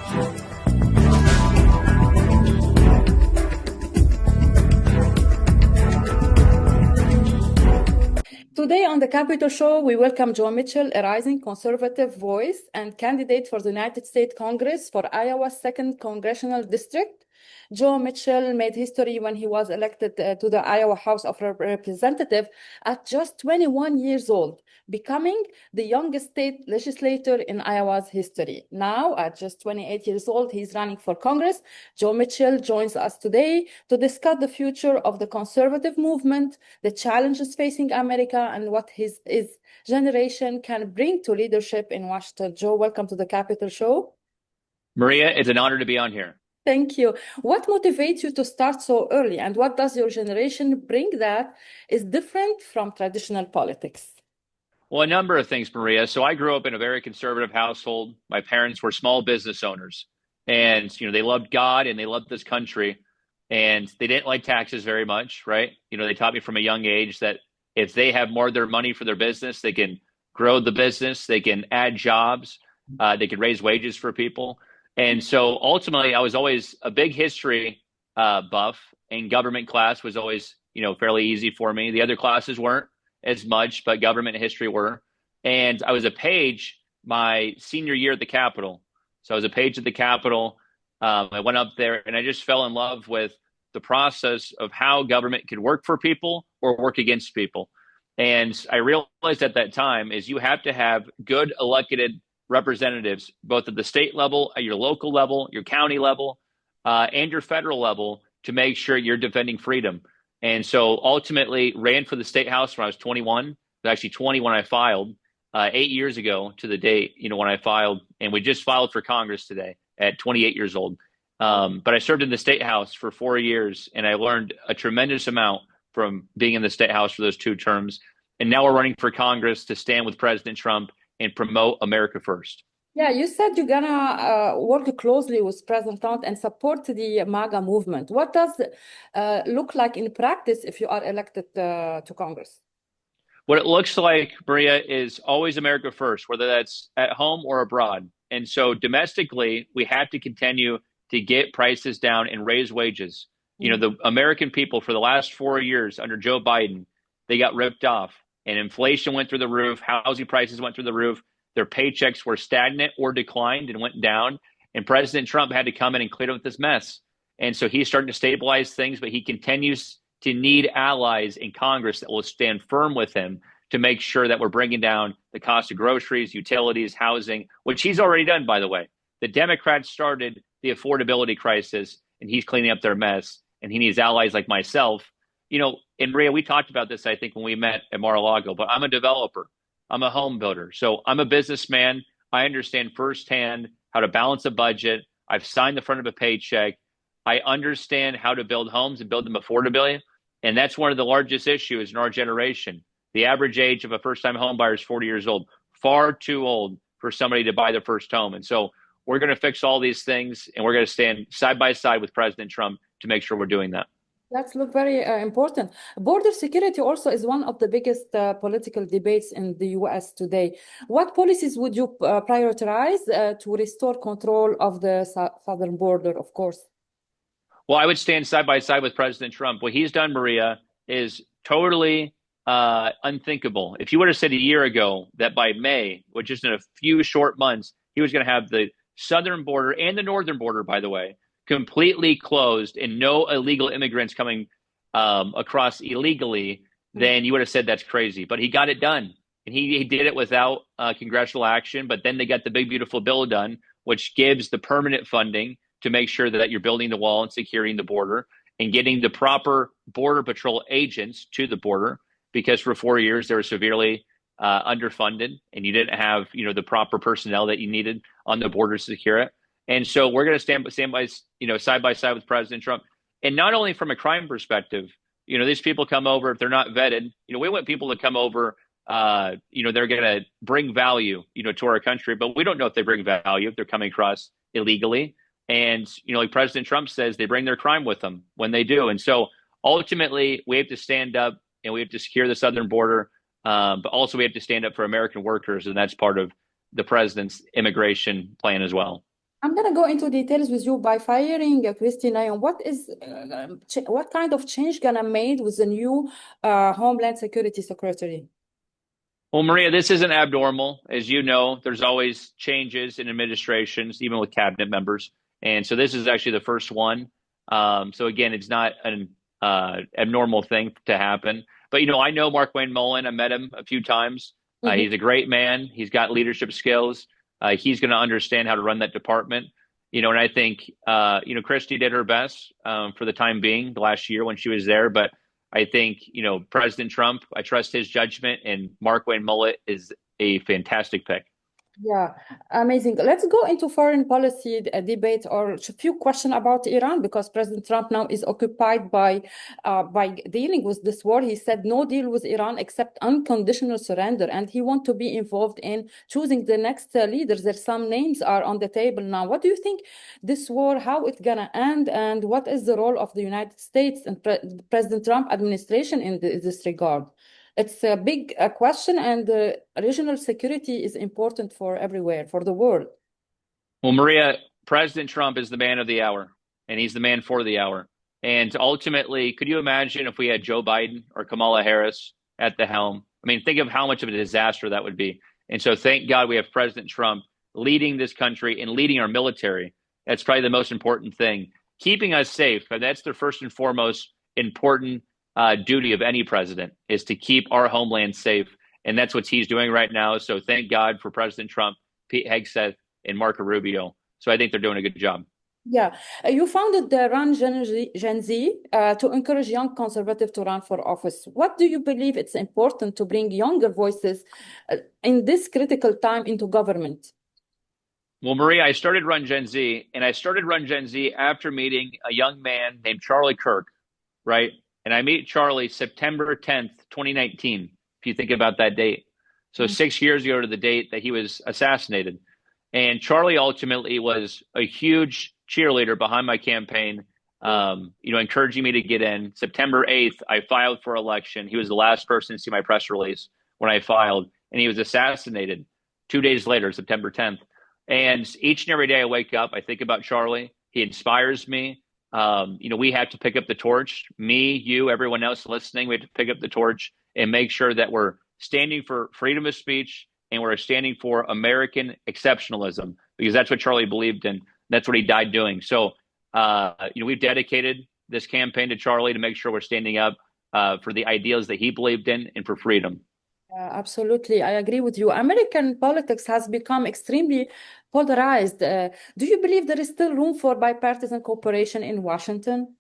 Today on the Capitol Show, we welcome Joe Mitchell, a rising conservative voice and candidate for the United States Congress for Iowa's 2nd Congressional District. Joe Mitchell made history when he was elected to the Iowa House of Representatives at just 21 years old, becoming the youngest state legislator in Iowa's history. Now, at just 28 years old, he's running for Congress. Joe Mitchell joins us today to discuss the future of the conservative movement, the challenges facing America, and what his generation can bring to leadership in Washington. Joe, welcome to the Capitol Show. Maria, it's an honor to be on here. Thank you. What motivates you to start so early, and what does your generation bring that is different from traditional politics? Well, a number of things, Maria. So I grew up in a very conservative household. My parents were small business owners, and they loved God and they loved this country, and they didn't like taxes very much, right? They taught me from a young age that if they have more of their money for their business, they can grow the business, they can add jobs, they can raise wages for people. And so ultimately, I was always a big history buff, and government class was always, fairly easy for me. The other classes weren't as much, but government and history were. And I was a page my senior year at the Capitol. So I was a page at the Capitol. I went up there and I just fell in love with the process of how government could work for people or work against people. And I realized at that time is you have to have good elected representatives, both at the state level, at your local level, your county level, and your federal level, to make sure you're defending freedom. And so ultimately ran for the state house when I was 21. I was actually 20 when I filed, 8 years ago to the date, when I filed. And we just filed for Congress today at 28 years old. But I served in the state house for 4 years, and I learned a tremendous amount from being in the state house for those 2 terms. And now we're running for Congress to stand with President Trump and promote America first. Yeah, you said you're gonna work closely with President Trump and support the MAGA movement. What does it look like in practice if you are elected to Congress? What it looks like, Maria, is always America first, whether that's at home or abroad. And so domestically, we have to continue to get prices down and raise wages. The American people for the last 4 years under Joe Biden, they got ripped off. And inflation went through the roof. Housing prices went through the roof. Their paychecks were stagnant or declined and went down. And President Trump had to come in and clear up this mess. And so he's starting to stabilize things, but he continues to need allies in Congress that will stand firm with him to make sure that we're bringing down the cost of groceries, utilities, housing, which he's already done, by the way. The Democrats started the affordability crisis, and he's cleaning up their mess. And he needs allies like myself. And Maria, we talked about this, I think, when we met at Mar-a-Lago, but I'm a developer. I'm a home builder. So I'm a businessman. I understand firsthand how to balance a budget. I've signed the front of a paycheck. I understand how to build homes and build them affordably. And that's one of the largest issues in our generation. The average age of a first-time home buyer is 40 years old, far too old for somebody to buy their first home. And so we're going to fix all these things, and we're going to stand side by side with President Trump to make sure we're doing that. That's very important. Border security also is one of the biggest political debates in the U.S. today. What policies would you prioritize to restore control of the southern border, of course? Well, I would stand side by side with President Trump. What he's done, Maria, is totally unthinkable. If you would have said a year ago that by May, which is in a few short months, he was going to have the southern border and the northern border, by the way, completely closed and no illegal immigrants coming across illegally, then you would have said that's crazy. But he got it done. And he did it without congressional action. But then they got the big, beautiful bill done, which gives the permanent funding to make sure that you're building the wall and securing the border and getting the proper Border Patrol agents to the border, because for 4 years they were severely underfunded and you didn't have, the proper personnel that you needed on the border to secure it. And so we're going to stand by, side by side with President Trump. And not only from a crime perspective, these people come over, if they're not vetted, we want people to come over, they're going to bring value, to our country, but we don't know if they bring value, if they're coming across illegally. And, like President Trump says, they bring their crime with them when they do. And so ultimately we have to stand up and we have to secure the southern border. But also we have to stand up for American workers. And that's part of the president's immigration plan as well. I'm gonna go into details with you by firing Christina. What kind of change gonna made with the new Homeland Security Secretary? Well, Maria, this isn't abnormal. As you know, there's always changes in administrations, even with cabinet members. And so this is actually the first one. So again, it's not an abnormal thing to happen. But, I know Mark Wayne Mullen. I met him a few times. Mhm. He's a great man. He's got leadership skills. He's going to understand how to run that department. And I think, Christie did her best for the time being the last year when she was there. But I think, President Trump, I trust his judgment, and Mark Wayne Mullet is a fantastic pick. Yeah, amazing. Let's go into foreign policy debate or a few questions about Iran because President Trump now is occupied by dealing with this war. He said no deal with Iran except unconditional surrender, and he want to be involved in choosing the next leaders. There's some names are on the table now. What do you think this war, how it's gonna end, and what is the role of the United States and President Trump administration in this regard? It's a big question, and regional security is important for everywhere, for the world. Well, Maria, President Trump is the man of the hour, and he's the man for the hour. And ultimately, could you imagine if we had Joe Biden or Kamala Harris at the helm? I mean, think of how much of a disaster that would be. And so thank God we have President Trump leading this country and leading our military. That's probably the most important thing. Keeping us safe, and that's the first and foremost important duty of any president, is to keep our homeland safe. And that's what he's doing right now. So thank God for President Trump, Pete Hegseth, and Marco Rubio. So I think they're doing a good job. Yeah, you founded the Run Gen Z to encourage young conservative to run for office. What do you believe it's important to bring younger voices in this critical time into government? Well, Maria, I started Run Gen Z, and I started Run Gen Z after meeting a young man named Charlie Kirk, right? And I meet Charlie September 10th, 2019, if you think about that date. So 6 years ago to the date that he was assassinated. And Charlie ultimately was a huge cheerleader behind my campaign, encouraging me to get in. September 8th, I filed for election. He was the last person to see my press release when I filed, and he was assassinated 2 days later, September 10th. And each and every day I wake up, I think about Charlie. He inspires me. We have to pick up the torch. Me, you, everyone else listening, we have to pick up the torch and make sure that we're standing for freedom of speech and we're standing for American exceptionalism, because that's what Charlie believed in. That's what he died doing. So, we've dedicated this campaign to Charlie to make sure we're standing up for the ideals that he believed in and for freedom. Absolutely, I agree with you. American politics has become extremely polarized. Do you believe there is still room for bipartisan cooperation in Washington?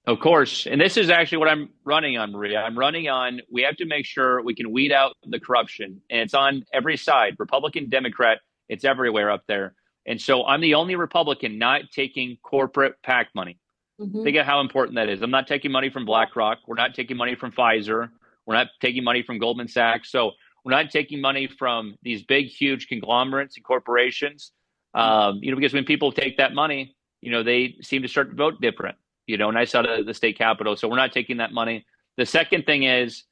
Of course. And this is actually what I'm running on, Maria. I'm running on, we have to make sure we can weed out the corruption. And it's on every side, Republican, Democrat, it's everywhere up there. And so I'm the only Republican not taking corporate PAC money. Think of how important that is. I'm not taking money from BlackRock. We're not taking money from Pfizer. We're not taking money from Goldman Sachs. So we're not taking money from these big, huge conglomerates and corporations. Because when people take that money, they seem to start to vote different, nice out of the state capitol. So we're not taking that money. The second thing is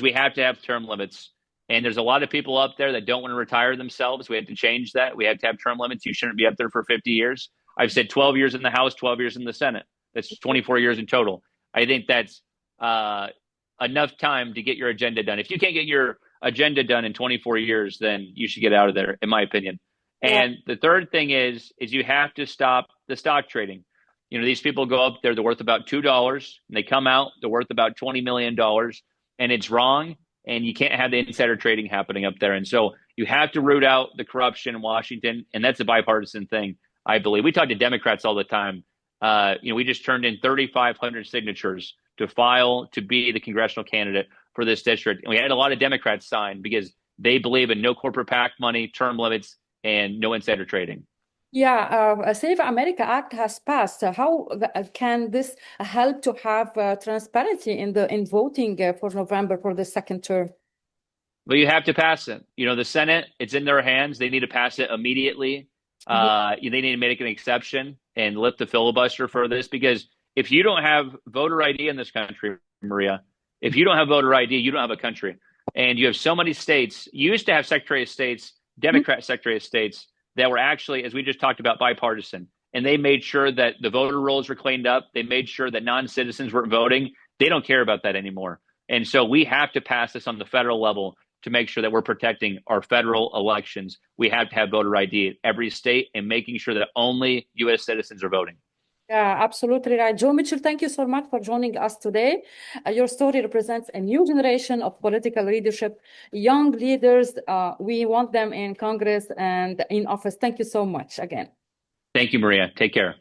we have to have term limits. And there's a lot of people up there that don't want to retire themselves. We have to change that. We have to have term limits. You shouldn't be up there for 50 years. I've said 12 years in the House, 12 years in the Senate. That's 24 years in total. I think that's enough time to get your agenda done. If you can't get your agenda done in 24 years, then you should get out of there, in my opinion. Yeah. And the third thing is you have to stop the stock trading. These people go up there, they're worth about $2, and they come out, they're worth about $20 million, and it's wrong. And you can't have the insider trading happening up there. And so you have to root out the corruption in Washington. And that's a bipartisan thing, I believe. We talk to Democrats all the time. We just turned in 3,500 signatures to file to be the congressional candidate for this district. And we had a lot of Democrats sign because they believe in no corporate PAC money, term limits, and no insider trading. Yeah, a Save America Act has passed. How can this help to have transparency in voting for November for the second term? Well, you have to pass it. The Senate, it's in their hands. They need to pass it immediately. They need to make an exception and lift the filibuster for this, because if you don't have voter ID in this country, Maria, if you don't have voter ID, you don't have a country. And you have so many states. You used to have Secretary of States, Democrat Secretary of States, that were actually, as we just talked about, bipartisan. And they made sure that the voter rolls were cleaned up. They made sure that non-citizens weren't voting. They don't care about that anymore. And so we have to pass this on the federal level to make sure that we're protecting our federal elections. We have to have voter ID at every state and making sure that only U.S. citizens are voting. Yeah, absolutely right. Joe Mitchell, thank you so much for joining us today. Your story represents a new generation of political leadership, young leaders. We want them in Congress and in office. Thank you so much again. Thank you, Maria. Take care.